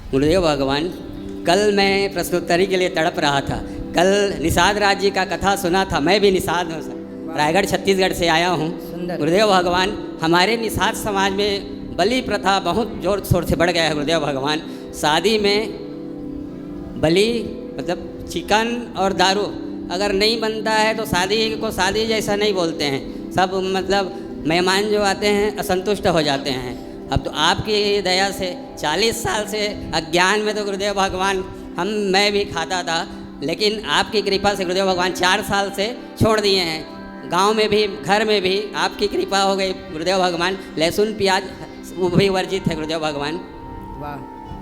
गुरुदेव भगवान, कल मैं प्रश्नोत्तरी के लिए तड़प रहा था। कल निषाद राज जी का कथा सुना था। मैं भी निषाद हूँ सर, रायगढ़ छत्तीसगढ़ से आया हूँ। गुरुदेव भगवान, हमारे निषाद समाज में बलि प्रथा बहुत जोर शोर से बढ़ गया है। गुरुदेव भगवान, शादी में बलि मतलब चिकन और दारू अगर नहीं बनता है तो शादी को शादी जैसा नहीं बोलते हैं। सब मतलब मेहमान जो आते हैं असंतुष्ट हो जाते हैं। अब तो आपकी दया से 40 साल से अज्ञान में तो गुरुदेव भगवान मैं भी खाता था, लेकिन आपकी कृपा से गुरुदेव भगवान 4 साल से छोड़ दिए हैं। गांव में भी घर में भी आपकी कृपा हो गई गुरुदेव भगवान। लहसुन प्याज वो भी वर्जित है गुरुदेव भगवान। वाह,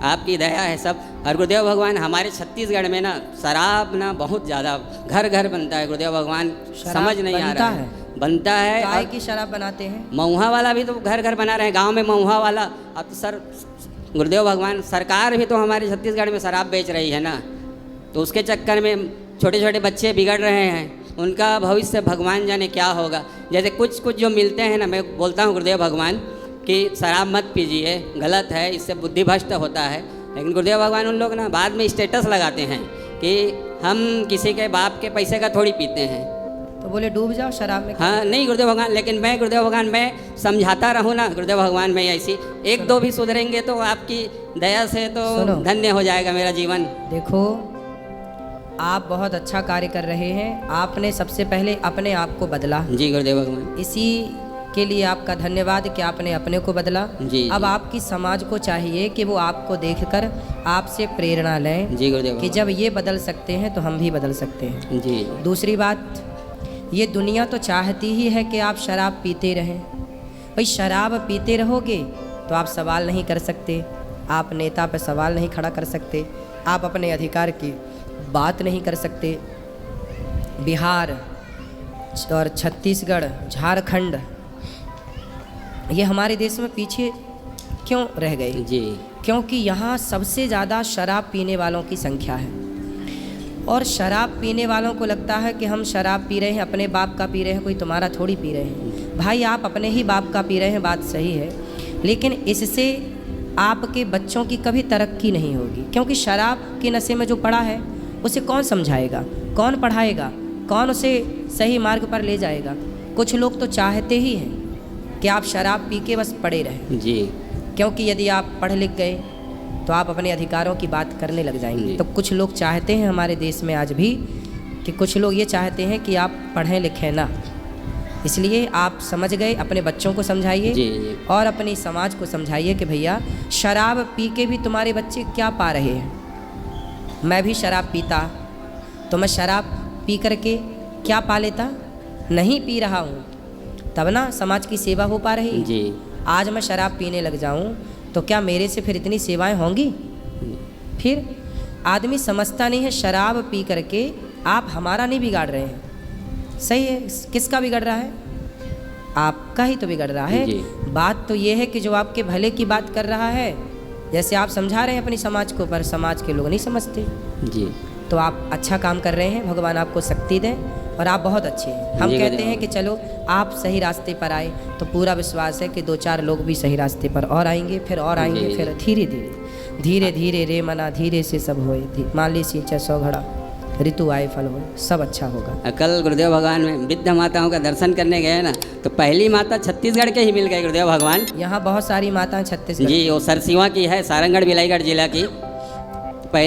आपकी दया है सब। और गुरुदेव भगवान, हमारे छत्तीसगढ़ में ना शराब ना बहुत ज़्यादा घर घर बनता है गुरुदेव भगवान। समझ नहीं आ रहा है। बनता है। काय की शराब बनाते हैं? महुआ वाला भी तो घर घर बना रहे हैं गांव में। महुआ वाला अब तो सर गुरुदेव भगवान सरकार भी तो हमारे छत्तीसगढ़ में शराब बेच रही है ना, तो उसके चक्कर में छोटे छोटे बच्चे बिगड़ रहे हैं। उनका भविष्य भगवान जाने क्या होगा। जैसे कुछ कुछ जो मिलते हैं ना, मैं बोलता हूँ गुरुदेव भगवान कि शराब मत पीजिए, गलत है, इससे बुद्धि भ्रष्ट होता है। लेकिन गुरुदेव भगवान उन लोग ना बाद में स्टेटस लगाते हैं कि हम किसी के बाप के पैसे का थोड़ी पीते हैं, तो बोले डूब जाओ शराब में। हाँ नहीं गुरुदेव भगवान, लेकिन मैं गुरुदेव भगवान मैं समझाता रहूँ ना गुरुदेव भगवान। मैं ऐसी एक दो भी सुधरेंगे तो आपकी दया से तो धन्य हो जाएगा मेरा जीवन। देखो, आप बहुत अच्छा कार्य कर रहे हैं। आपने सबसे पहले अपने आप को बदला। जी गुरुदेव भगवान, इसी के लिए आपका धन्यवाद कि आपने अपने को बदला। जी, अब आपकी समाज को चाहिए कि वो आपको देखकर आपसे प्रेरणा लें। जी गुरुदेव कि जब ये बदल सकते हैं तो हम भी बदल सकते हैं। जी। दूसरी बात, ये दुनिया तो चाहती ही है कि आप शराब पीते रहें। भाई शराब पीते रहोगे तो आप सवाल नहीं कर सकते, आप नेता पर सवाल नहीं खड़ा कर सकते, आप अपने अधिकार की बात नहीं कर सकते। बिहार और छत्तीसगढ़, झारखंड, ये हमारे देश में पीछे क्यों रह गए? जी, क्योंकि यहाँ सबसे ज़्यादा शराब पीने वालों की संख्या है। और शराब पीने वालों को लगता है कि हम शराब पी रहे हैं, अपने बाप का पी रहे हैं, कोई तुम्हारा थोड़ी पी रहे हैं। भाई आप अपने ही बाप का पी रहे हैं, बात सही है, लेकिन इससे आपके बच्चों की कभी तरक्की नहीं होगी। क्योंकि शराब के नशे में जो पड़ा है उसे कौन समझाएगा, कौन पढ़ाएगा, कौन उसे सही मार्ग पर ले जाएगा? कुछ लोग तो चाहते ही हैं कि आप शराब पी के बस पड़े रहें। जी, क्योंकि यदि आप पढ़ लिख गए तो आप अपने अधिकारों की बात करने लग जाएंगे। तो कुछ लोग चाहते हैं हमारे देश में आज भी कि कुछ लोग ये चाहते हैं कि आप पढ़ें लिखें ना। इसलिए आप समझ गए, अपने बच्चों को समझाइए और अपनी समाज को समझाइए कि भैया शराब पी के भी तुम्हारे बच्चे क्या पा रहे हैं। मैं भी शराब पीता तो मैं शराब पी करके क्या पा लेता? नहीं पी रहा हूँ, तब ना समाज की सेवा हो पा रही। जी। आज मैं शराब पीने लग जाऊँ तो क्या मेरे से फिर इतनी सेवाएं होंगी? फिर आदमी समझता नहीं है, शराब पी करके आप हमारा नहीं बिगाड़ रहे हैं। सही है, किसका बिगड़ रहा है? आपका ही तो बिगड़ रहा है। बात तो ये है कि जो आपके भले की बात कर रहा है, जैसे आप समझा रहे हैं अपनी समाज को, पर समाज के लोग नहीं समझते। जी। तो आप अच्छा काम कर रहे हैं, भगवान आपको शक्ति दें और आप बहुत अच्छे हैं। हम कहते हैं कि चलो आप सही रास्ते पर आए, तो पूरा विश्वास है कि 2-4 लोग भी सही रास्ते पर और आएंगे, फिर और आएंगे, फिर धीरे धीरे धीरे धीरे रे मना धीरे से सब होए। मान ली सिंचा 100 घड़ा ऋतु आए फल हो, सब अच्छा होगा। कल गुरुदेव भगवान में वृद्ध माताओं का दर्शन करने गए ना, तो पहली माता छत्तीसगढ़ के ही मिल गए गुरुदेव भगवान। यहाँ बहुत सारी माताएं छत्तीसगढ़ जी, वो सरसिवा की है, सारंगढ़ बिलाईगढ़ जिला की।